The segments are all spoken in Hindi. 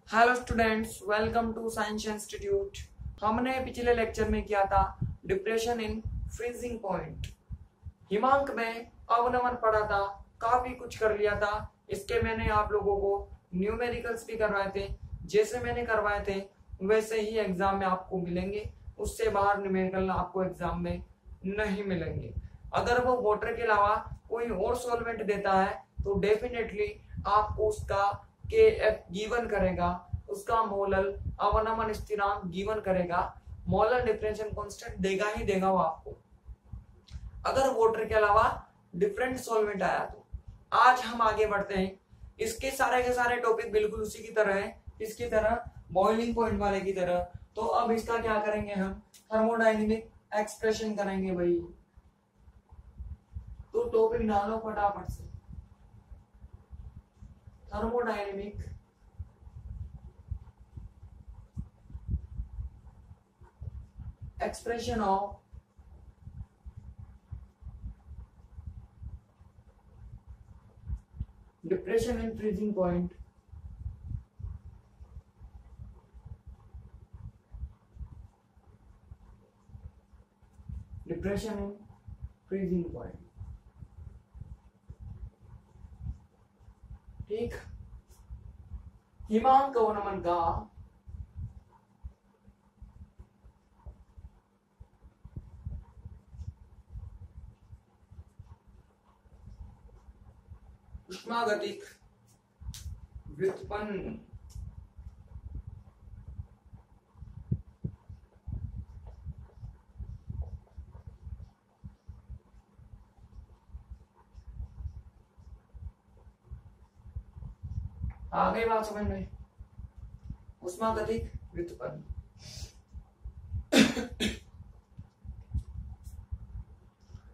Hello students, welcome to science institute. हमने पिछले लेक्चर में किया था डिप्रेशन इन फ्रीजिंग पॉइंट। हिमांक में अवनमन पढ़ा था, काफी कुछ कर लिया था। इसके मैंने आप लोगों को न्यूमेरिकल्स भी करवाए थे। जैसे मैंने करवाए थे वैसे ही एग्जाम में आपको मिलेंगे, उससे बाहर न्यूमेरिकल आपको एग्जाम में नहीं मिलेंगे। अगर वो वाटर के अलावा कोई और सॉल्वेंट देता है तो डेफिनेटली आपको उसका KF गिवन करेगा, उसका मोलल अवनमन स्थिरांक गिवन करेगा, मोलर डिफरेंशियल कांस्टेंट देगा ही देगा वो आपको, अगर वाटर के अलावा डिफरेंट सॉल्वेंट आया तो। आज हम आगे बढ़ते हैं। इसके सारे के सारे टॉपिक बिल्कुल उसी की तरह है, इसकी तरह बॉइलिंग पॉइंट वाले की तरह। तो अब इसका क्या करेंगे, हम थर्मोडायनेमिक एक्सप्रेशन करेंगे भाई। तो टॉपिक डालो फटाफट से, thermodynamic expression of depression in freezing point. Depression in freezing point, ठीक। हिमांक अवनमन का ऊष्मागतिक व्युत्पन्न आ गई बात समझ में? ऊष्मागतिक व्युत्पन्न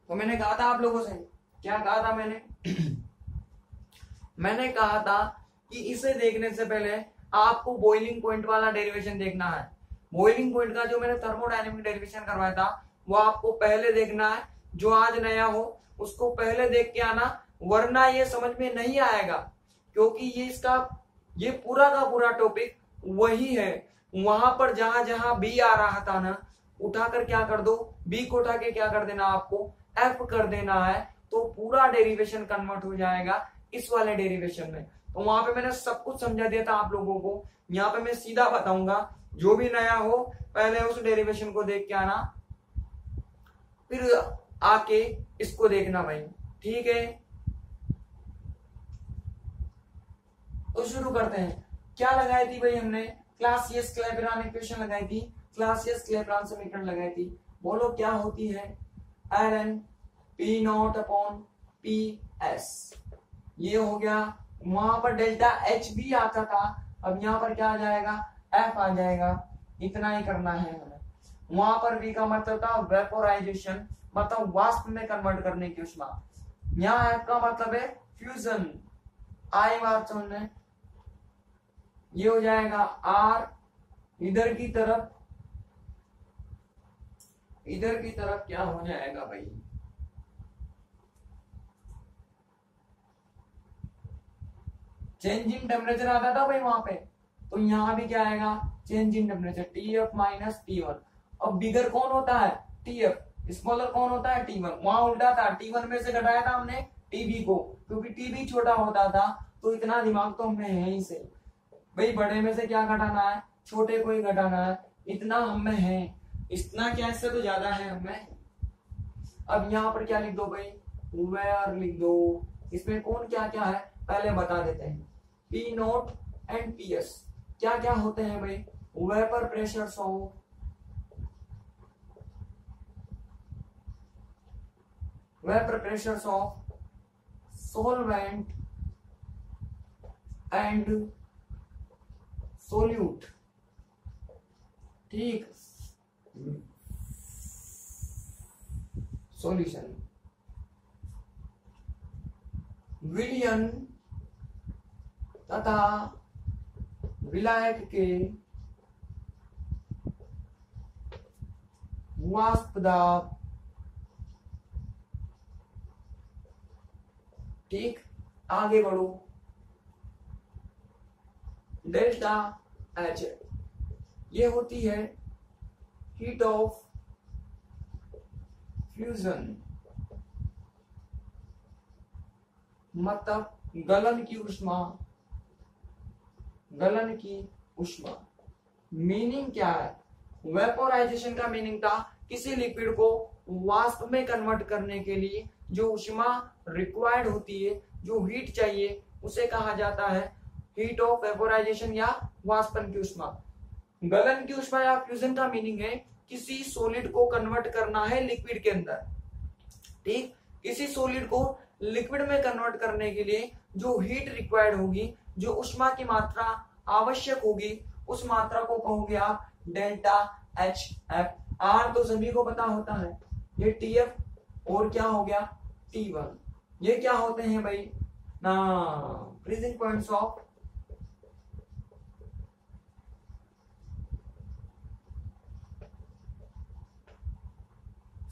तो मैंने कहा था आप लोगों से, क्या कहा था मैंने? मैंने कहा था कि इसे देखने से पहले आपको बॉइलिंग पॉइंट वाला डेरिवेशन देखना है। बॉइलिंग पॉइंट का जो मैंने थर्मोडायनेमिक डेरिवेशन करवाया था वो आपको पहले देखना है। जो आज नया हो उसको पहले देख के आना, वरना ये समझ में नहीं आएगा, क्योंकि ये पूरा का पूरा टॉपिक वही है। वहां पर जहां जहां बी आ रहा था ना, उठाकर क्या कर दो, बी को उठा के क्या कर देना, आपको एफ कर देना है, तो पूरा डेरिवेशन कन्वर्ट हो जाएगा इस वाले डेरिवेशन में। तो वहां पे मैंने सब कुछ समझा दिया था आप लोगों को। यहाँ पे मैं सीधा बताऊंगा, जो भी नया हो पहले उस डेरिवेशन को देख के आना, फिर आके इसको देखना भाई, ठीक है। तो शुरू करते हैं। क्या लगाई थी भाई हमने? क्लासियस क्लैपेरॉन इक्वेशन लगाई थी, क्लासियस क्लैपेरॉन समीकरण लगाई थी। बोलो क्या होती है? ln P0 upon PS। ये हो गया। वहां पर डेल्टा H भी आता था, अब यहाँ पर क्या आ जाएगा? F आ जाएगा। इतना ही करना है हमें। वहां पर V का मतलब था वेपोराइजेशन, मतलब वाष्प में कन्वर्ट करने की उष्मा। यहाँ F का मतलब है फ्यूजन। आई बात समझने, ये हो जाएगा R। इधर की तरफ क्या हो जाएगा भाई? चेंज इन टेम्परेचर आता था भाई वहां पे, तो यहाँ भी क्या आएगा? Change in temperature TF minus T1। अब बिगर कौन होता है? TF। स्मॉलर कौन होता है? T1। वहां उल्टा था, T1 में से घटाया था हमने TB को, क्योंकि TB छोटा होता था। तो इतना दिमाग तो हमें है ही से भाई, बड़े में से क्या घटाना है? छोटे को ही घटाना है। इतना हमें है, इतना क्या, इससे तो ज्यादा है हमें। अब यहाँ पर क्या लिख दो भाई? वेयर लिख दो। इसमें कौन क्या क्या है पहले बता देते हैं। P0 एंड PS क्या क्या होते हैं भाई? Vapour pressure of solvent and solute, ठीक। सॉल्यूशन विलयन तथा विलायक के वाष्प दाब, ठीक। आगे बढ़ो। डेल्टा एच, ये होती है हीट ऑफ फ्यूजन, मतलब गलन की ऊष्मा, गलन की ऊष्मा। मीनिंग क्या है? वेपोराइजेशन का मीनिंग था किसी लिक्विड को वाष्प में कन्वर्ट करने के लिए जो ऊष्मा रिक्वायर्ड होती है, जो हीट चाहिए, उसे कहा जाता है हीट ऑफ वेपोराइजेशन या वाष्पन की ऊष्मा। गलन की ऊष्मा या फ्यूजन का मीनिंग है किसी सॉलिड को कन्वर्ट करना है लिक्विड के अंदर, ठीक। किसी सॉलिड को लिक्विड में कन्वर्ट करने के लिए जो हीट रिक्वायर्ड होगी, जो ऊष्मा की मात्रा आवश्यक होगी, उस मात्रा को कहोगे आप डेल्टा एच एफ। आर तो सभी को पता होता है, ये टी एफ और क्या हो गया T1। ये क्या होते हैं भाई ना, freezing points of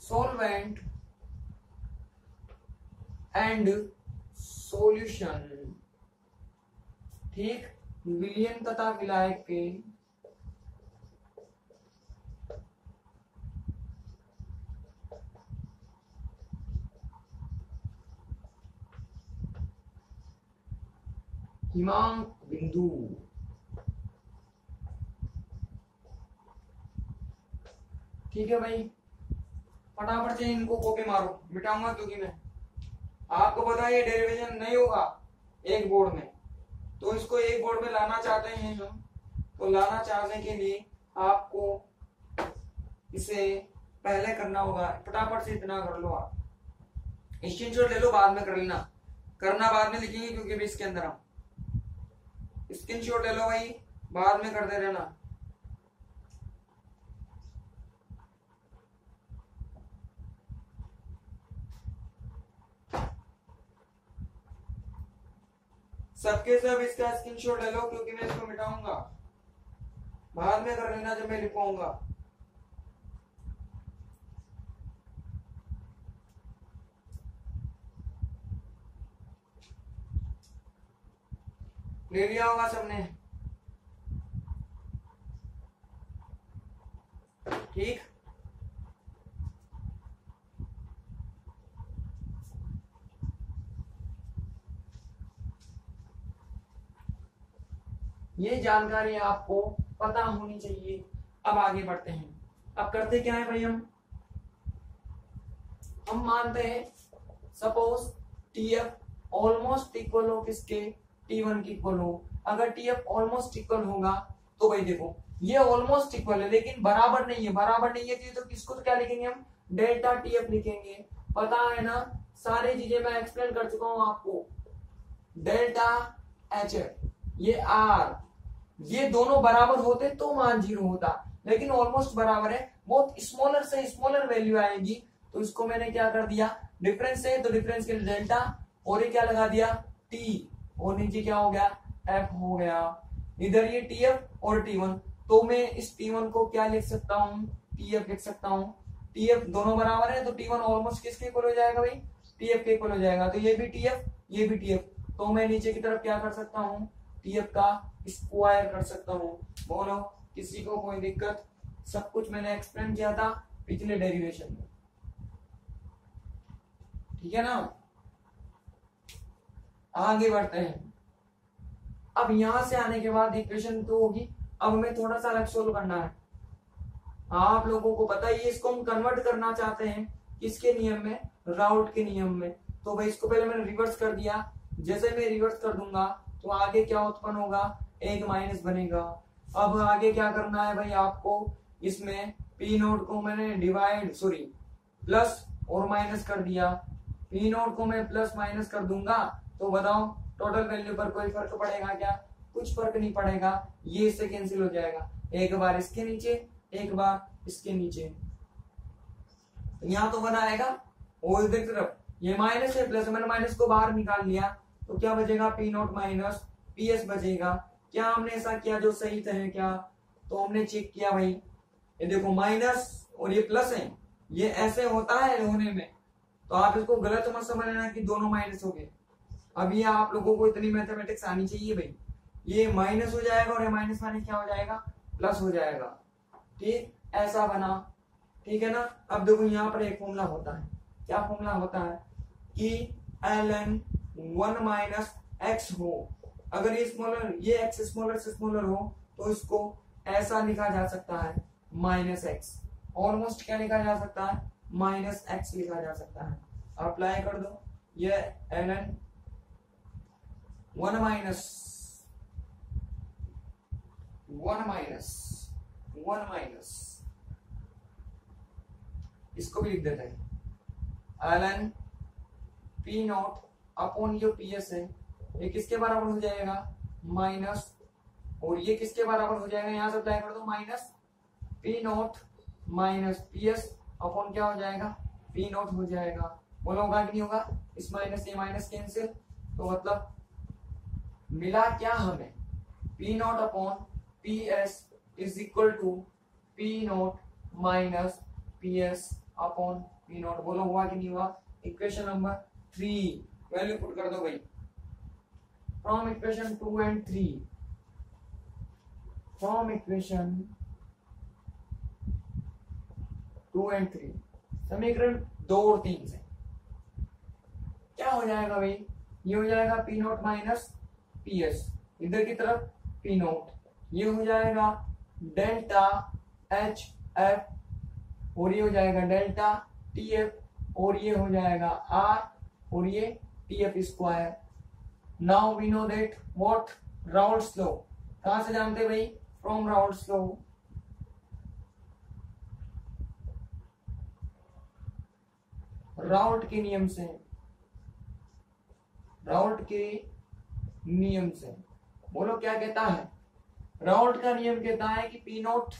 solvent and solution, ठीक। विलयन तथा विलायक के हिमांक बिंदु, ठीक है भाई। फटाफट से इनको कॉपी मारो, मिटाऊंगा क्योंकि मैं आपको पता है ये डेरिवेशन नहीं होगा एक बोर्ड में, तो इसको एक बोर्ड में लाना चाहते हैं हम, तो लाना चाहने के लिए आपको इसे पहले करना होगा। फटाफट से इतना कर लो आप, स्क्रीनशॉट ले लो, बाद में कर लेना, करना बाद में लिखेंगे क्योंकि भी इसके अंदर हम स्क्रीनशॉट ले लो भाई, बाद में करते रहना। सबके सब इसका स्क्रीनशॉट ले लो क्योंकि मैं इसको मिटाऊंगा, बाद में कर लेना जब मैं लिखवाऊंगा। ले लिया होगा सबने, ठीक। ये जानकारी आपको पता होनी चाहिए। अब आगे बढ़ते हैं। अब करते क्या है भाई, हम मानते हैं सपोज टीएफ ऑलमोस्ट इक्वल हो किसके, टी1 की इक्वल हो। अगर टीएफ ऑलमोस्ट इक्वल होगा तो भाई देखो ये ऑलमोस्ट इक्वल है लेकिन बराबर नहीं है, बराबर नहीं है तो किसको तो क्या लिखेंगे हम, डेल्टा टीएफ लिखेंगे। पता है ना, सारी चीजें मैं एक्सप्लेन कर चुका हूं आपको। डेल्टा एच ये आर, ये दोनों बराबर होते तो मान 0 होता, लेकिन ऑलमोस्ट बराबर है, बहुत स्मॉलर से स्मॉलर वैल्यू आएगी, तो इसको मैंने क्या कर दिया, डिफरेंस है तो डिफरेंस के लिए डेल्टा, और ये क्या लगा दिया टी, और नीचे क्या हो गया एफ हो गया। इधर ये टीएफ और टी1, तो मैं इस टी1 को क्या लिख सकता हूँ, टीएफ लिख सकता हूँ। टीएफ दोनों बराबर है तो टी1 ऑलमोस्ट किसके इक्वल हो जाएगा भाई, टीएफ के इक्वल हो जाएगा। तो ये भी टीएफ ये भी टीएफ, तो मैं नीचे की तरफ क्या कर सकता हूँ, टीएफ का स्क्वायर कर सकता हूँ। बोलो किसी को कोई दिक्कत? सब कुछ मैंने एक्सप्लेन किया था पिछले डेरिवेशन में, ठीक है ना। आगे बढ़ते हैं। अब यहां से आने के बाद इक्वेशन तो होगी, अब हमें थोड़ा सा अलग सोल्व करना है। आप लोगों को पता ही है, इसको हम कन्वर्ट करना चाहते हैं किसके नियम में, राउट के नियम में। तो भाई इसको पहले मैंने रिवर्स कर दिया, जैसे मैं रिवर्स कर दूंगा तो आगे क्या उत्पन्न होगा, एक माइनस बनेगा। अब आगे क्या करना है भाई आपको, इसमें पी नोट को मैंने डिवाइड प्लस और माइनस कर दिया, पी नोट को मैं प्लस माइनस कर दूंगा, तो बताओ टोटल वैल्यू पर कोई फर्क पड़ेगा क्या, कुछ फर्क नहीं पड़ेगा, ये इससे कैंसिल हो जाएगा। एक बार इसके नीचे एक बार इसके नीचे, यहाँ तो बना आएगा, और इधर तरफ ये माइनस है प्लस, मैंने माइनस को बाहर निकाल लिया तो क्या बचेगा, P note minus P S बचेगा। क्या हमने ऐसा किया जो सही था है क्या, तो हमने चेक किया भाई, ये देखो माइनस और ये प्लस है, ये ऐसे होता है होने में, तो आप इसको गलत मत समझ लेना कि दोनों माइनस हो गए। अब ये आप लोगों को इतनी मैथमेटिक्स आनी चाहिए भाई, ये माइनस हो जाएगा और ये माइनस माइनस क्या हो जाएगा, प्लस हो जाएगा। ठीक, ऐसा बना। ठीक है ना। अब देखो यहाँ पर एक फॉर्मूला होता है, क्या फॉर्मूला होता है कि ln 1 माइनस एक्स हो, अगर ये स्मॉलर, ये एक्स स्मॉलर से स्मॉलर हो तो इसको ऐसा लिखा जा सकता है माइनस एक्स, ऑलमोस्ट क्या लिखा जा सकता है, माइनस एक्स लिखा जा सकता है। अप्लाई कर दो, ये ln 1 माइनस 1 माइनस 1 माइनस, इसको भी लिख देते हैं ln पी नॉट अपॉन जो पी एस है, ये किसके बराबर हो जाएगा, माइनस, और ये किसके बराबर हो जाएगा, यहां से अप्लाई कर दो, minus P naught minus P S upon क्या हो जाएगा, पी नॉट हो जाएगा। बोलो होगा कि नहीं होगा, इस माइनस ये माइनस कैंसिल, तो मतलब मिला क्या हमें, P naught upon P S is equal to P naught minus P S upon P naught. बोलो हुआ कि नहीं हुआ। इक्वेशन नंबर 3 वैल्यू पुट कर दो भाई, from equation 2 and 3, from equation 2 and 3, समीकरण 2 और 3 से क्या हो जाएगा भाई, ये हो जाएगा P naught minus P S, इधर की तरफ पी नॉट, ये हो जाएगा डेल्टा एच एफ, और ये हो जाएगा डेल्टा टी एफ, और ये हो जाएगा आर, और ये T F square. Now we know that what, Raoult's law, कहां से जानते भाई, फ्रॉम राउल्ट्स लॉ। राउल्ट के नियम से, राउल्ट के नियम से, बोलो क्या कहता है, राउल्ट का नियम कहता है कि P naught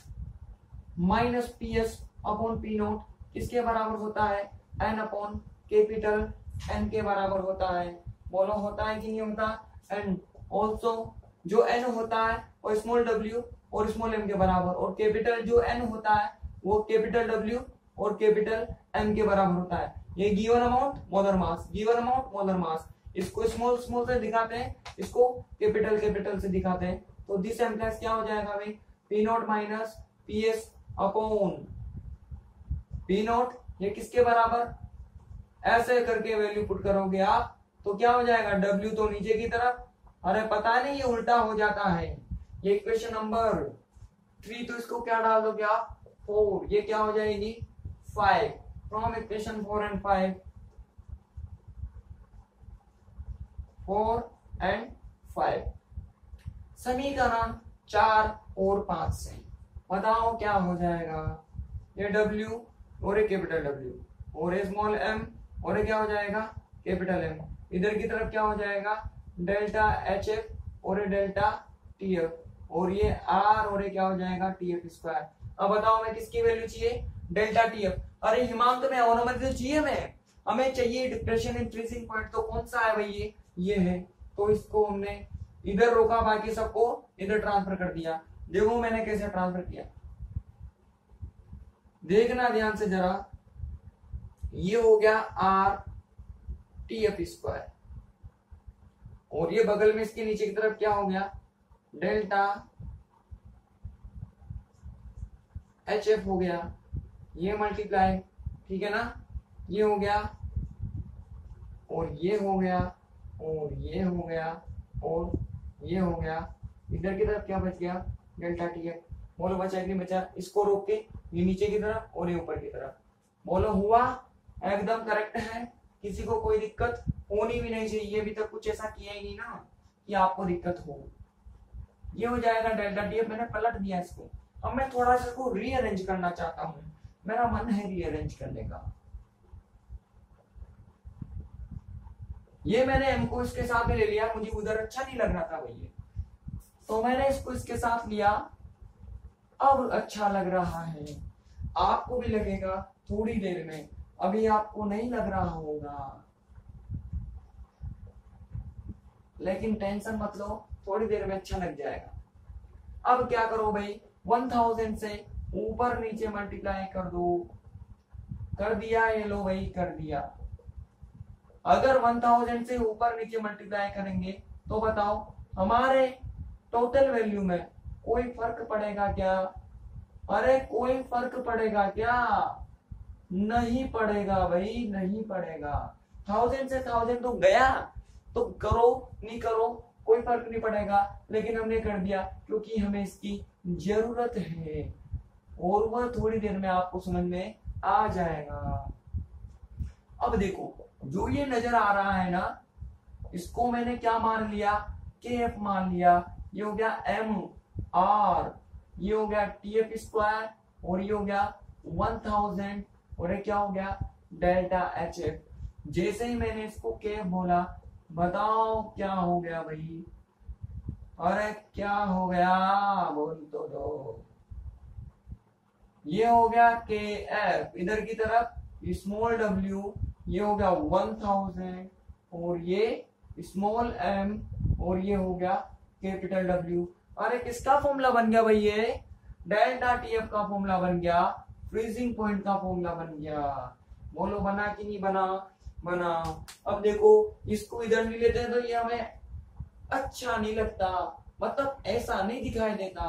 minus P S upon P not किसके बराबर होता है, एन अपॉन कैपिटल एन के बराबर होता है। बोलो होता है कि नहीं होता। एंड ऑल्सो जो एन होता है वो स्मॉल डब्ल्यू और स्मॉल एम के बराबर, और कैपिटल जो एन होता है वो कैपिटल डब्ल्यू और कैपिटल एम के बराबर होता है। ये given amount molar mass, given amount molar mass, इसको स्मॉल स्मॉल से दिखाते हैं, इसको कैपिटल कैपिटल से दिखाते हैं। तो दिस एम्प्लाइज क्या हो जाएगा भाई, P naught minus P S upon P not, ये किसके बराबर, ऐसे करके वैल्यू पुट करोगे आप तो क्या हो जाएगा, W तो नीचे की तरफ, अरे पता नहीं ये उल्टा हो जाता है। ये इक्वेशन नंबर 3, तो इसको क्या डाल दोगे आप, 4, ये क्या हो जाएगी 5, फ्रॉम इक्वेशन 4 and 5, 4 and 5, समीकरण 4 और 5 से बताओ क्या हो जाएगा, ये W और ये कैपिटल W और ये स्मॉल m और ये क्या हो जाएगा कैपिटल M, इधर की तरफ क्या हो जाएगा डेल्टा एच एफ और ये डेल्टा टी एफ, और ये R और ये क्या हो जाएगा टी एफ स्क्वायर। अब बताओ मैं किसकी वैल्यू चाहिए, डेल्टा टी एफ। अरे हिमांक में ऑनोमल तो चाहिए, हमें चाहिए डिप्रेशन इन फ्रीजिंग पॉइंट, तो कौन सा है भाई, ये है। तो इसको हमने इधर रोका, बाकी सबको इधर ट्रांसफर कर दिया। देखो मैंने कैसे ट्रांसफर किया, देखना ध्यान से जरा, ये हो गया आर टी एफ स्क्वायर, और ये बगल में इसके नीचे की तरफ क्या हो गया डेल्टा एच एफ हो गया, ये मल्टीप्लाई, ठीक है ना, ये हो गया और ये हो गया और ये हो गया और ये हो गया, इधर की तरफ क्या बच गया डेल्टा टी एफ। बोलो बचा कि नहीं बचा, इसको रोक के ये नीचे की तरफ और ये ऊपर की तरफ। बोलो हुआ, एकदम करेक्ट है, किसी को कोई दिक्कत होनी भी नहीं चाहिए, अभी तक कुछ ऐसा किया ही नहीं ना कि आपको दिक्कत हो। ये हो जाएगा डेल्टा टी एफ, मैंने पलट दिया इसको। अब मैं थोड़ा सा इसको रीअरेंज करना चाहता हूं, मेरा मन है रीअरेंज करने का। ये मैंने एम को इसके साथ में ले लिया, मुझे उधर अच्छा नहीं लग रहा था भैया, तो मैंने इसको इसके साथ लिया, अब अच्छा लग रहा है। आपको भी लगेगा थोड़ी देर में, अभी आपको नहीं लग रहा होगा, लेकिन टेंशन मत लो, थोड़ी देर में अच्छा लग जाएगा। अब क्या करो भाई, 1000 से ऊपर नीचे मल्टीप्लाई कर दो, कर दिया, ये लो भाई कर दिया। अगर 1000 से ऊपर नीचे मल्टीप्लाई करेंगे तो बताओ हमारे टोटल वैल्यू में कोई फर्क पड़ेगा क्या? अरे कोई फर्क पड़ेगा क्या? नहीं पड़ेगा भाई, नहीं पड़ेगा। 1000 से 1000 तो गया, तो करो नहीं करो कोई फर्क नहीं पड़ेगा, लेकिन हमने कर दिया क्योंकि हमें इसकी जरूरत है और वह थोड़ी देर में आपको समझ में आ जाएगा। अब देखो जो ये नजर आ रहा है ना, इसको मैंने क्या मान लिया? के एफ मान लिया। ये हो गया एम आर, ये हो गया टी एफ स्क्वायर, और ये हो गया 1000, और ये क्या हो गया? Delta H F. जैसे ही मैंने इसको के एफ बोला, बताओ क्या हो गया भाई? अरे क्या हो गया? बोल तो दो। ये हो गया के एफ इधर की तरफ स्मॉल डब्ल्यू, ये हो गया 1000, और ये स्मॉल एम, और ये हो गया कैपिटल डब्ल्यू। अरे किसका फॉर्मूला बन गया भाई? ये डेल्टा टी एफ का फॉर्मूला बन गया, फ्रीजिंग पॉइंट का फॉर्मूला बन गया। बोलो बना कि नहीं बना? बना। अब देखो इसको इधर नहीं लेते तो ये हमें अच्छा नहीं लगता, मतलब ऐसा नहीं दिखाई देता।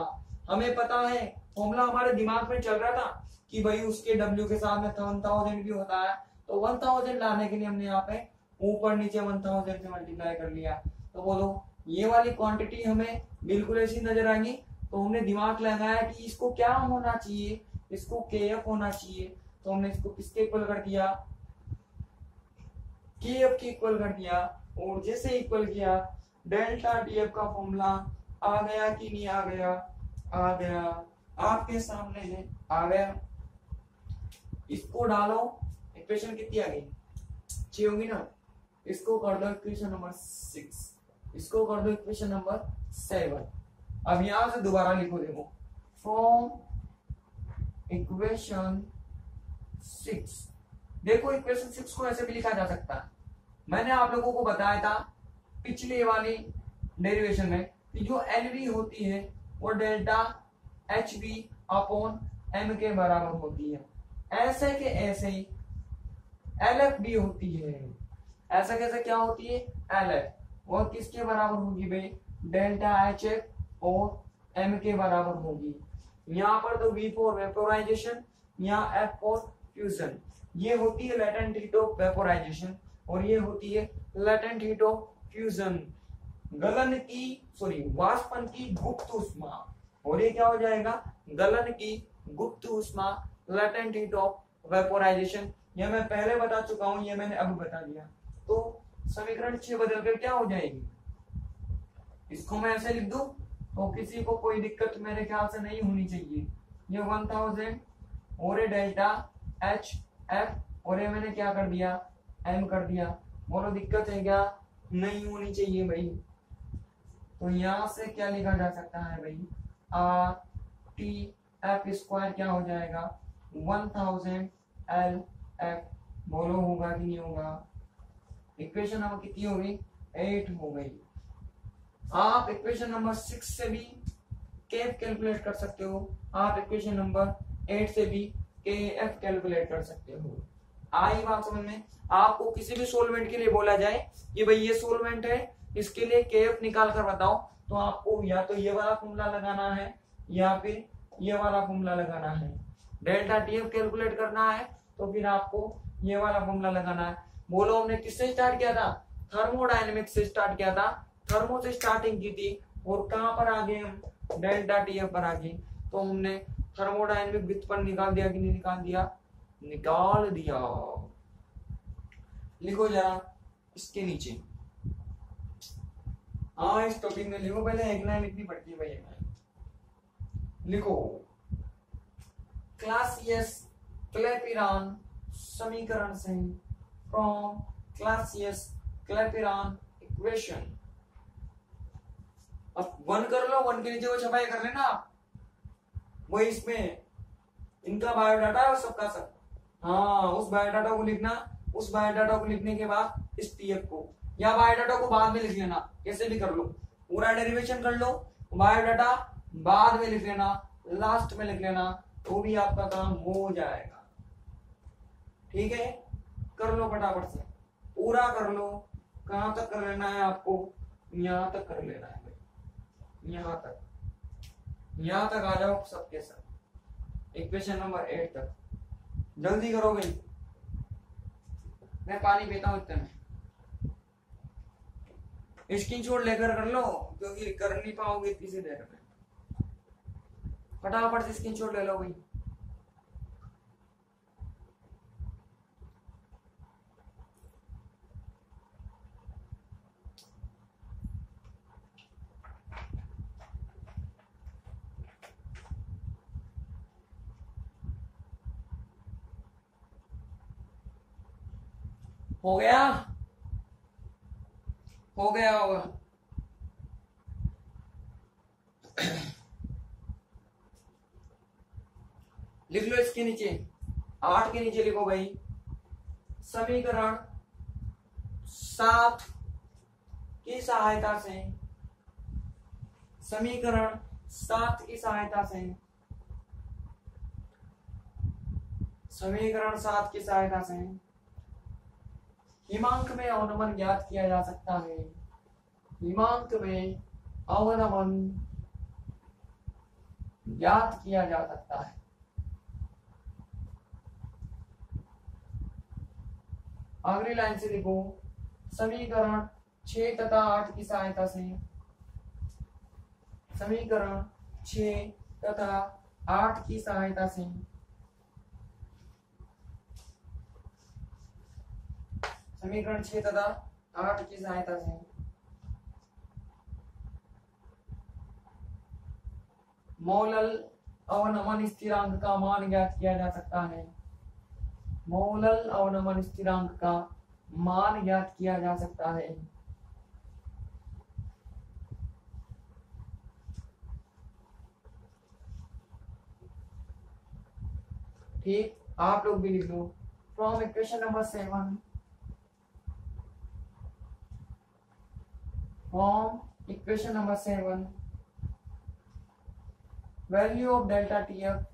हमें पता है फॉर्मूला हमारे दिमाग में चल रहा था कि भाई उसके डब्ल्यू के साथ में 1000 भी होता है, तो 1000 लाने के लिए हमने यहाँ पे ऊपर नीचे 1000 से मल्टीप्लाई कर लिया। तो बोलो ये वाली क्वांटिटी हमें बिल्कुल ऐसी नजर आएगी, तो हमने दिमाग लगाया कि इसको क्या होना चाहिए? इसको के एफ होना चाहिए। तो हमने इसको किसके इक्वल कर दिया? के एफ के इक्वल कर दिया, और जैसे इक्वल किया डेल्टा टी एफ का फॉर्मूला आ गया कि नहीं आ गया? आ गया, आपके सामने है, आ गया। इसको डालो, इक्वेशन कितनी आ गई? 6 होगी ना। इसको कर दो इक्वेशन नंबर 6, इसको कर दो इक्वेशन नंबर 7। अब यहां से दोबारा लिखो, देखो फ्रॉम इक्वेशन 6। देखो इक्वेशन 6 को ऐसे भी लिखा जा सकता है। मैंने आप लोगों को बताया था पिछले वाली डेरिवेशन में कि जो एनवी होती है वो delta H B upon M के बराबर होती है। ऐसे के ऐसे ही एल एफ भी होती है। ऐसा कैसे क्या होती है? एल एफ, और किसके बराबर होगी भाई? डेल्टा एच एफ और एम के बराबर होगी। यहाँ पर तो वी फॉर वेपोराइजेशन, यहाँ एफ फॉर फ्यूजन। ये होती है लेटेंट हीट ऑफ वेपोराइजेशन, और ये होती है लेटेंट हीट ऑफ फ्यूजन। गलन की वाष्पन की गुप्त ऊष्मा, और ये क्या हो जाएगा? गलन की गुप्त ऊष्मा, लेटेंट हीट ऑफ वेपोराइजेशन। ये मैं पहले बता चुका हूं, ये मैंने अब बता दिया। तो समीकरण 6 बदलकर क्या हो जाएगी? इसको मैं ऐसे लिख दूं तो किसी को कोई दिक्कत मेरे ख्याल से नहीं होनी चाहिए। ये 1000 और ये डेल्टा एच एफ, और ये मैंने क्या कर दिया? एम कर दिया। बोलो दिक्कत है क्या? नहीं होनी चाहिए भाई। तो यहां से क्या लिखा जा सकता है भाई? आर टी एफ स्क्वायर क्या हो जाएगा? 1000 एल एफ। बोलो होगा कि नहीं होगा? इक्वेशन नंबर कितनी हो गई? 8 हो गई। आप इक्वेशन नंबर 6 से भी केएफ कैलकुलेट कर सकते हो, आप इक्वेशन नंबर 8 से भी केएफ कैलकुलेट कर सकते हो। आई बात समझ में? आपको किसी भी सोलवेंट के लिए बोला जाए कि भाई ये सोलवेंट है, इसके लिए केएफ निकाल कर बताओ, तो आपको या तो ये वाला फॉर्मूला लगाना है या फिर ये वाला फॉर्मूला लगाना है। डेल्टा टीएफ कैलकुलेट करना है तो फिर आपको ये वाला फॉर्मूला लगाना है। बोलो हमने किससे स्टार्ट किया था? थर्मोडायनेमिक्स से स्टार्ट किया था, थर्मो से स्टार्टिंग की थी, और कहां पर आ गए हम? डेल्टा टीएफ पर आ गए। तो हमने थर्मोडायनेमिक व्युत्पन्न निकाल दिया कि नहीं निकाल दिया? निकाल दिया। लिखो जरा इसके नीचे, हाँ इस टॉपिक में लिखो। पहले एक लाइन लिखनी पड़ती है भाई। लिखो क्लासियस क्लैपिरॉन समीकरण से, फ्रॉम क्लासियस क्लैपिरॉन इक्वेशन। अब 1 कर लो, 1 के नीचे वो छपाई कर लेना आप, वही इसमें इनका बायोडाटा है सबका सब। हाँ उस बायोडाटा को लिखना, उस बायोडाटा को लिखने के बाद इस टीएफ को या बायोडाटा को बाद में लिख लेना, कैसे भी कर लो, पूरा डेरिवेशन कर लो, बायोडाटा बाद में लिख लेना, लास्ट में लिख लेना, तो भी आपका काम हो जाएगा। ठीक है, कर लो फटाफट से, पूरा कर लो। कहां तक कर लेना है आपको? यहां तक कर लेना है। यहाँ तक आ जाओ सबके सब। इक्वेशन नंबर 8 तक जल्दी करो भाई, मैं पानी पीता हूँ इतने में। स्क्रीनशॉट लेकर कर लो क्योंकि कर नहीं पाओगे इतनी सी देर में। फटाफट से स्क्रीनशॉट ले लो भाई। हो गया, हो गया होगा। लिख लो इसके नीचे, 8 के नीचे लिखो भाई, समीकरण 7 की सहायता से, समीकरण 7 की सहायता से, समीकरण 7 की सहायता से हिमांक में अवनमन ज्ञात किया जा सकता है। हिमांक में अवनमन ज्ञात किया जा सकता है। अगली लाइन से देखो, समीकरण 6 तथा 8 की सहायता से, समीकरण 6 तथा 8 की सहायता से समीकरण 6 तथा 8 की सहायता से मोलल अवनमन स्थिरांक का मान ज्ञात किया जा सकता है। मोलल अवनमन स्थिरांक का मान ज्ञात किया जा सकता है। ठीक, आप लोग भी लिख लो। From equation number 7, from equation number 7, value of delta TF,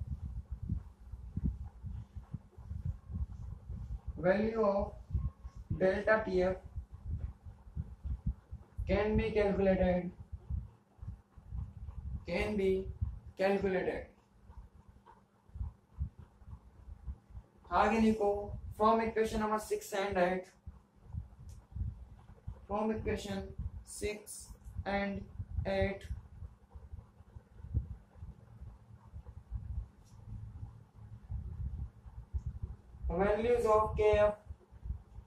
value of delta TF can be calculated, can be calculated। आगे लिखो, from equation number 6 and 8, from equation 6 and 8 values of kf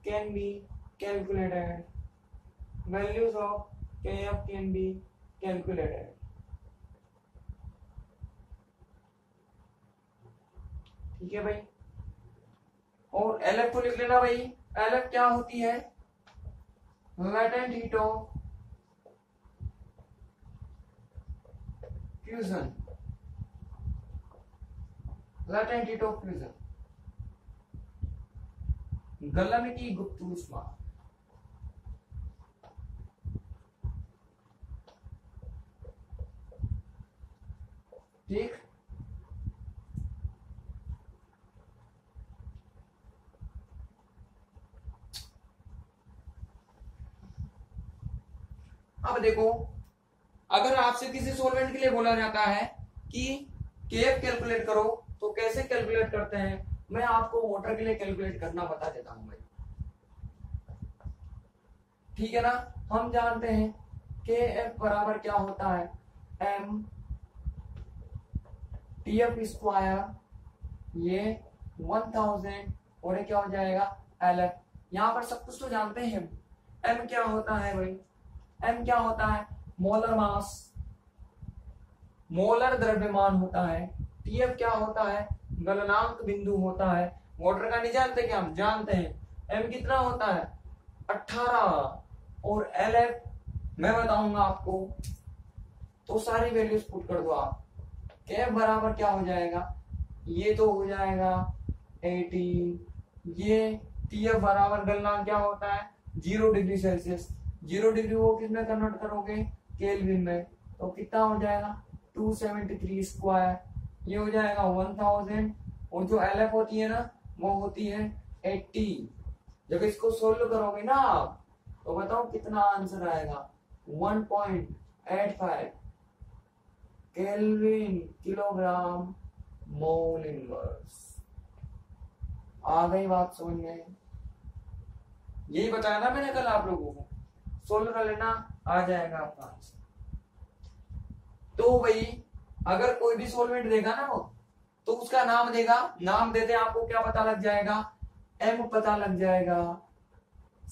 can be calculated, values of kf can be calculated। ठीक है भाई, और LF को लिख लेना भाई। LF क्या होती है? latent heat of fusion, latent heat of fusion, गलन की गुप्त ऊष्मा। ठीक, अब देखो, अगर आपसे किसी सॉल्वेंट के लिए बोला जाता है कि केएफ कैलकुलेट करो तो कैसे कैलकुलेट करते हैं, मैं आपको वाटर के लिए कैलकुलेट करना बता देता हूं भाई। ठीक है ना, हम जानते हैं केएफ बराबर क्या होता है, एम टीएफ स्क्वायर, ये 1000 और ये क्या हो जाएगा एलएफ। यहां पर सब कुछ तो जानते हैं। एम क्या होता है भाई, एम क्या होता है, मोलर मास, मोलर द्रव्यमान होता है। टीएफ क्या होता है, गलनांक बिंदु होता है। वाटर का नहीं जानते क्या, हम जानते हैं। एम कितना होता है 18 और एलएफ मैं बताऊंगा आपको, तो सारी वैल्यूज पुट कर दो आप। के बराबर क्या हो जाएगा, ये तो हो जाएगा 18, ये टीएफ बराबर गलनांक क्या होता है 0 डिग्री सेल्सियस। 0 डिग्री वो किसमें कन्वर्ट करोगे, केल्विन में, तो कितना हो जाएगा 273 स्क्वायर, ये हो जाएगा 1000। और जो एलएफ होती है ना वो होती है 80। जब इसको सोल्व करोगे ना आप तो बताओ कितना आंसर आएगा, 1.85। Kelvin kilogram mole inverse. आ गई बात समझ में? यही बताया ना मैंने कल आप लोगों को, सोल्व कर लेना, आ जाएगा आपका आंसर। तो भाई अगर कोई भी सॉल्वेंट देगा ना वो, तो उसका नाम देगा, नाम देते आपको क्या पता लग जाएगा, एम पता लग जाएगा।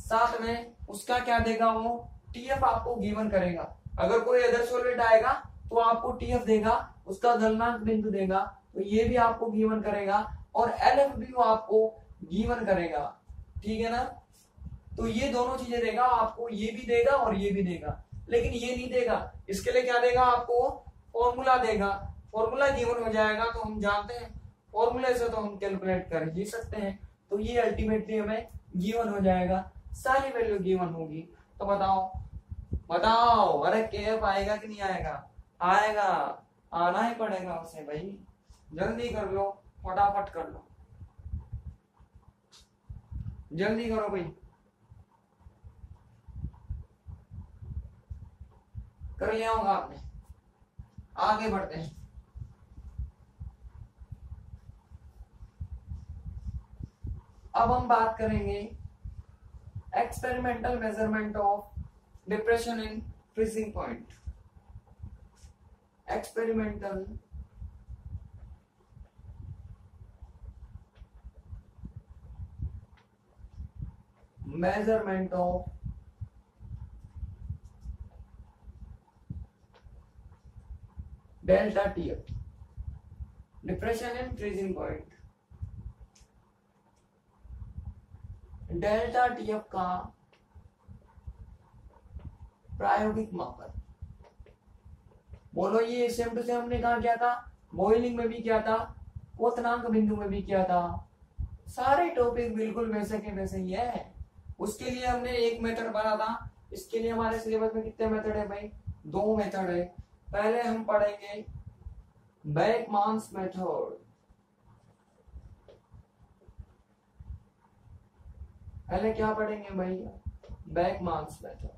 साथ में उसका क्या देगा वो, टीएफ आपको गिवन करेगा। अगर कोई अदर सॉल्वेंट आएगा तो आपको टीएफ देगा, उसका गलनांक बिंदु देगा, तो ये भी आपको गिवन करेगा, और एलएफ भी वो आपको गिवन करेगा। ठीक है ना? तो ये दोनों चीजें देगा आपको, ये भी देगा और ये भी देगा। लेकिन ये नहीं देगा, इसके लिए क्या देगा आपको, फॉर्मूला देगा। फॉर्मूला गिवन हो जाएगा तो हम जानते हैं, फॉर्मूले से तो हम कैलकुलेट कर ही सकते हैं। तो ये अल्टीमेटली हमें गिवन हो जाएगा, सारी वैल्यू गिवन होगी। तो बताओ बताओ, अरे केएफ आएगा कि नहीं आएगा? आएगा, आना ही पड़ेगा उसे भाई। जल्दी कर लो, फटाफट कर लो, जल्दी करो भाई, कर लिया होगा आपने। आगे बढ़ते हैं। अब हम बात करेंगे experimental measurement of depression in freezing point. Experimental measurement of delta TF, depression in freezing point। Delta TF का प्रायोगिक मापन। बोलो, ये सेम टू सेम हमने कहा क्या था, बॉइलिंग में भी क्या था, क्वथनांक बिंदु में भी क्या था, सारे टॉपिक बिल्कुल वैसे के वैसे ही है। उसके लिए हमने एक मेथड बना था, इसके लिए हमारे सिलेबस में कितने मेथड है भाई, 2 मेथड है। पहले हम पढ़ेंगे बेकमान्स मेथड, पहले क्या पढ़ेंगे भाई, बेकमान्स मेथड,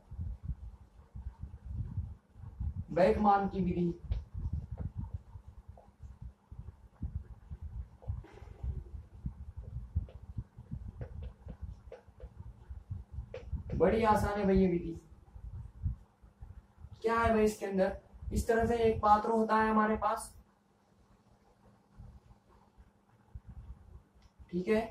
बेकमान की विधि। बड़ी आसान है भाई ये विधि। क्या है भाई इसके अंदर, इस तरह से एक पात्र होता है हमारे पास, ठीक है,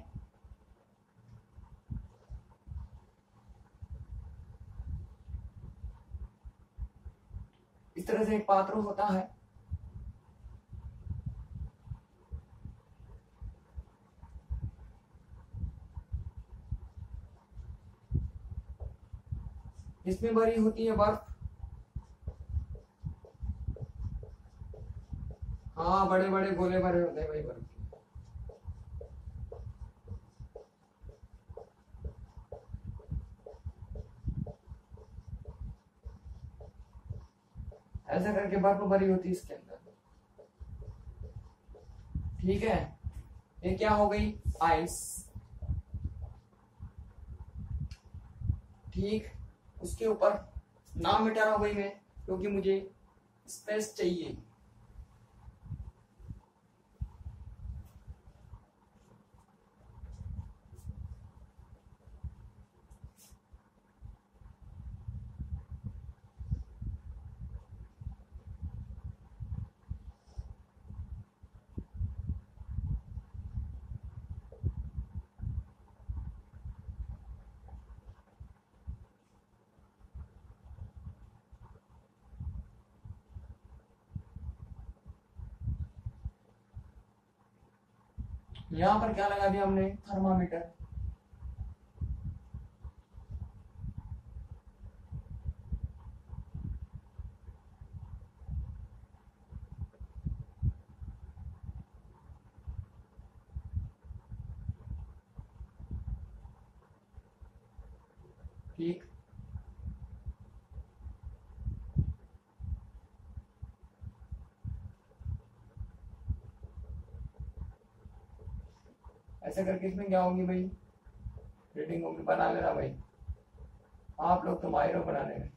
इस तरह से एक पात्र होता है, इसमें भरी होती है बर्फ। हाँ, बड़े बड़े गोले भरे होते हैं भाई बर्फ। ऐसा करके बर्फ भरी होती है इसके अंदर, ठीक है। ये क्या हो गई, आइस, ठीक। उसके ऊपर नाम मिटा रहा हूं भाई मैं, क्योंकि मुझे स्पेस चाहिए। यहां पर क्या लगा दिया हमने, थर्मामीटर। ठीक, ऐसा करके इसमें क्या होगी भाई, रीडिंग होगी। बना लेना भाई, आप लोग तो माहिर हो बनाने में।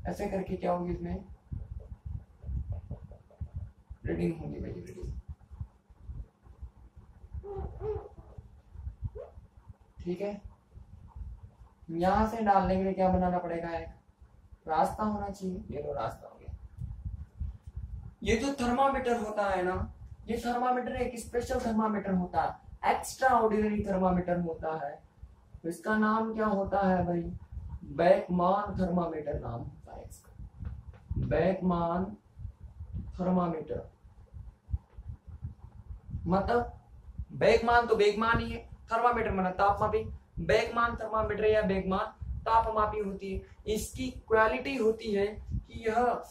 ऐसे करके क्या होगी इसमें रीडिंग होगी भाई, रीडिंग। ठीक है, यहां से डालने के लिए क्या बनाना पड़ेगा, एक रास्ता होना चाहिए। ये तो रास्ता हो गया। ये जो थर्मामीटर होता है ना, ये थर्मामीटर एक स्पेशल थर्मामीटर होता है, एक्स्ट्रा ऑर्डिनरी थर्मामीटर होता है। तो इसका नाम क्या होता है भाई, बैकमान थर्मामीटर नाम होता है इसका, बैकमान थर्मामीटर। मतलब बैकमान तो बैकमान ही है, थर्मामीटर माना तापमापी, बैकमान थर्मामीटर या बैकमान तापमापी होती है। इसकी क्वालिटी होती है कि यह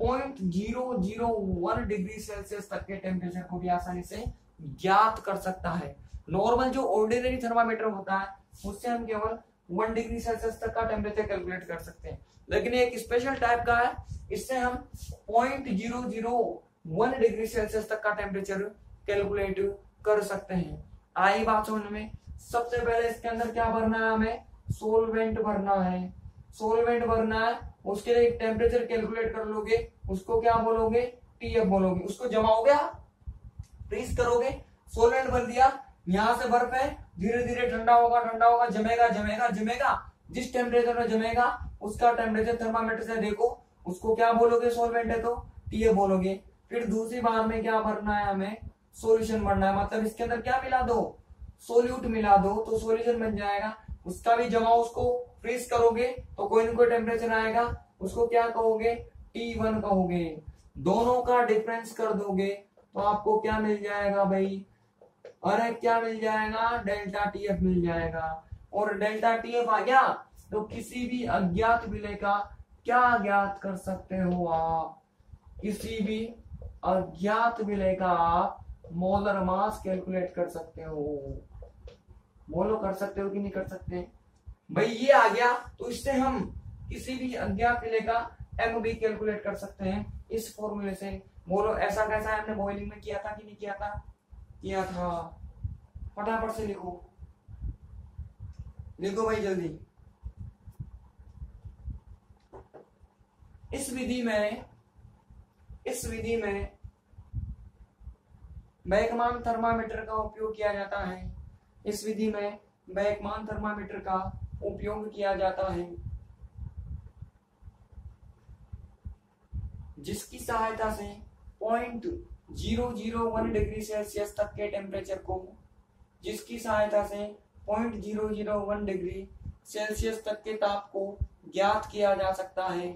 0.001 डिग्री सेल्सियस तक के टेम्परेचर को भी आसानी से ज्ञात कर सकता है। नॉर्मल जो ऑर्डिनरी थर्मामीटर होता है उससे हम केवल 1 डिग्री सेल्सियस तक का टेम्परेचर कैलकुलेट कर सकते हैं, लेकिन एक स्पेशल टाइप का है, इससे हम 0.001 डिग्री सेल्सियस तक का टेम्परेचर कैलकुलेट कर सकते हैं। आई बात समझ में। सबसे पहले इसके अंदर क्या भरना है, हमें सोलवेंट भरना है। सोलवेंट भरना है, उसके लिए एक टेम्परेचर कैलकुलेट कर लोगे, उसको क्या बोलोगे, टीएफ बोलोगे। उसको जमाओगे, फ्रीज करोगे, सोलवेंट भर दिया, यहां से बर्फ है, धीरे धीरे ठंडा होगा, ठंडा होगा, जमेगा जमेगा जमेगा, जिस टेम्परेचर में जमेगा उसका टेम्परेचर थर्मामीटर से देखो, उसको क्या बोलोगे, सोलवेंट है तो टीएफ बोलोगे। फिर दूसरी बार में क्या भरना है, हमें सॉल्यूशन भरना है। मतलब इसके अंदर क्या मिला दो, सोल्यूट मिला दो, तो सॉल्यूशन बन जाएगा। उसका भी जमाओ, उसको फ्रीज करोगे तो कोई ना कोई टेम्परेचर आएगा, उसको क्या कहोगे, T1 कहोगे। दोनों का डिफरेंस कर दोगे तो आपको क्या मिल जाएगा भाई, अरे क्या मिल जाएगा, डेल्टा टीएफ मिल जाएगा। और डेल्टा टीएफ आ गया तो किसी भी अज्ञात विलय का क्या ज्ञात कर सकते हो आप, किसी भी अज्ञात विलय का आप मोलर मास कैलकुलेट कर सकते हो। बोलो कर सकते हो कि नहीं कर सकते भाई, ये आ गया तो इससे हम किसी भी अज्ञात विलय का एम भी कैलकुलेट कर सकते हैं इस फॉर्मूले से। बोलो ऐसा कैसा हमने बॉइलिंग में किया था कि नहीं किया था, किया था। फटाफट से लिखो, लिखो भाई जल्दी। इस विधि में बैकमान थर्मामीटर का उपयोग किया जाता है। इस विधि में बैकमान थर्मामीटर का उपयोग किया जाता है, जिसकी सहायता से 0.001 डिग्री सेल्सियस तक के टेम्परेचर को, जिसकी सहायता से 0.001 डिग्री सेल्सियस तक के ताप को ज्ञात किया जा सकता है,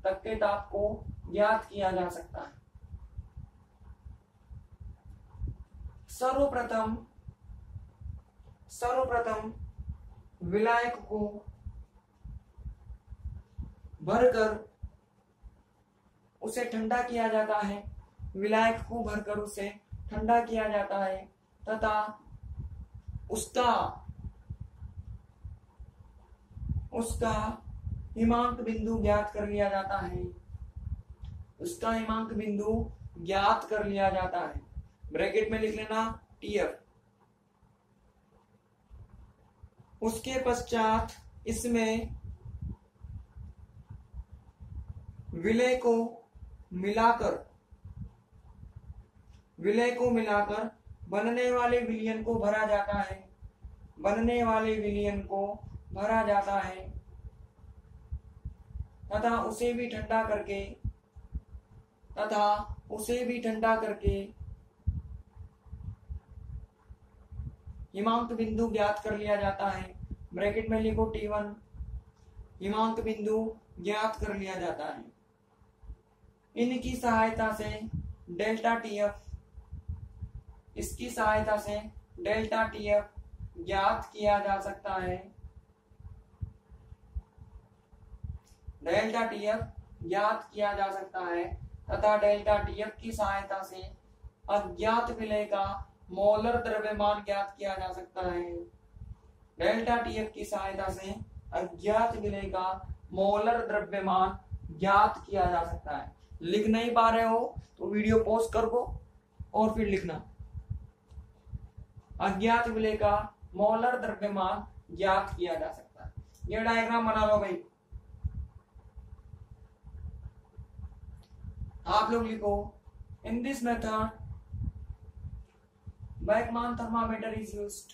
तक के ताप को ज्ञात किया जा सकता है। सर्वप्रथम विलायक को भरकर उसे ठंडा किया जाता है, विलायक को भरकर उसे ठंडा किया जाता है तथा उसका हिमांक बिंदु ज्ञात कर लिया जाता है, उसका हिमांक बिंदु ज्ञात कर लिया जाता है। ब्रैकेट में लिख लेना टीएफ। उसके पश्चात इसमें विलय को मिलाकर बनने वाले विलयन को भरा जाता है, बनने वाले विलयन को भरा जाता है तथा उसे भी ठंडा करके हिमांक बिंदु ज्ञात कर लिया जाता है। ब्रैकेट में लिखो T1, हिमांक बिंदु ज्ञात कर लिया जाता है। इनकी सहायता से डेल्टा टीएफ, इसकी सहायता से डेल्टा टीएफ ज्ञात किया जा सकता है, डेल्टा टीएफ ज्ञात किया जा सकता है तथा डेल्टा टीएफ की सहायता से अज्ञात विलय का मोलर द्रव्यमान ज्ञात किया जा सकता है। डेल्टा टीएफ की सहायता से अज्ञात विलय का मोलर द्रव्यमान ज्ञात किया जा सकता है। लिख नहीं पा रहे हो तो वीडियो पॉज कर दो और फिर लिखना। अज्ञात विलय का मोलर द्रव्यमान ज्ञात किया जा सकता है। ये डायग्राम बना लो भाई। आप लोग लिखो, in this method Bachmann thermometer is used.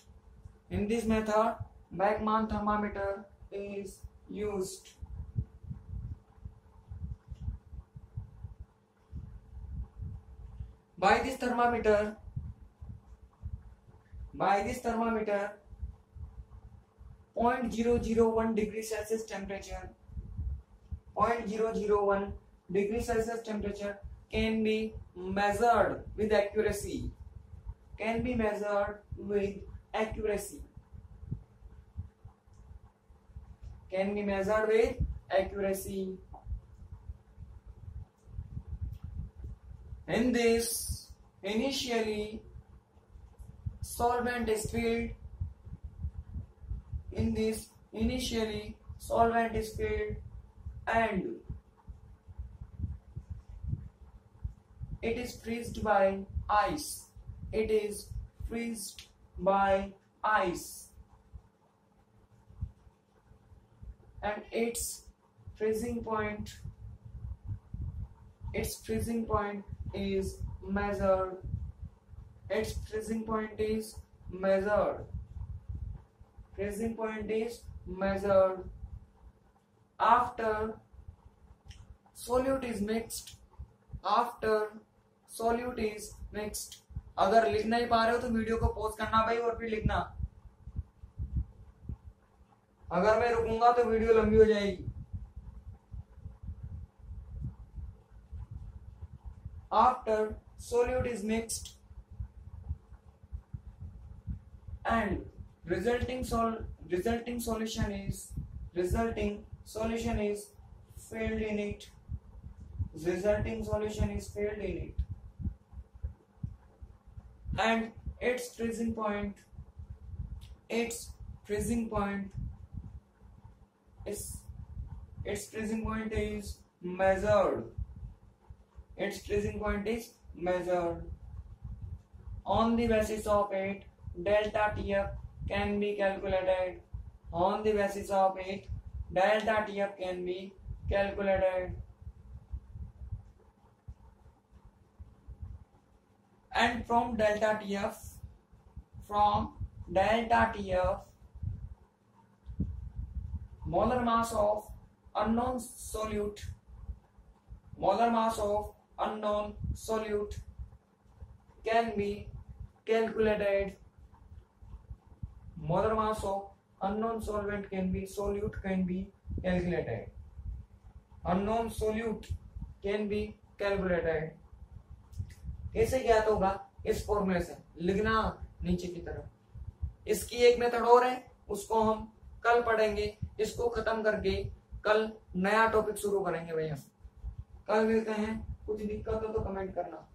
In this method, Bachmann thermometer is used. By this thermometer, 0.001 degree Celsius temperature, 0.001 degree Celsius temperature can be measured with accuracy. Can be measured with accuracy. Can be measured with accuracy. In this, initially solvent is filled. In this, initially solvent is filled and it is freezed by ice. It is freezed by ice, and its freezing point is measured. Its freezing point is measured. Freezing point is measured after solute is mixed. After solute is mixed. अगर लिख नहीं पा रहे हो तो वीडियो को पॉज करना भाई और फिर लिखना। अगर मैं रुकूंगा तो वीडियो लंबी हो जाएगी। After solute is mixed and resulting solution is filled in it. Resulting solution is filled in it. And its freezing point is measured. Its freezing point is measured. On the basis of it, delta TF can be calculated. On the basis of it, delta TF can be calculated. And from delta TF, molar mass of unknown solute can be calculated. Molar mass of unknown solute can be calculated. Unknown solute can be calculated. कैसे ज्ञात होगा? इस फॉर्मूले से लिखना नीचे की तरफ। इसकी एक मेथड और है, उसको हम कल पढ़ेंगे। इसको खत्म करके कल नया टॉपिक शुरू करेंगे भैया। कल मिलते हैं। कुछ दिक्कत हो तो कमेंट करना।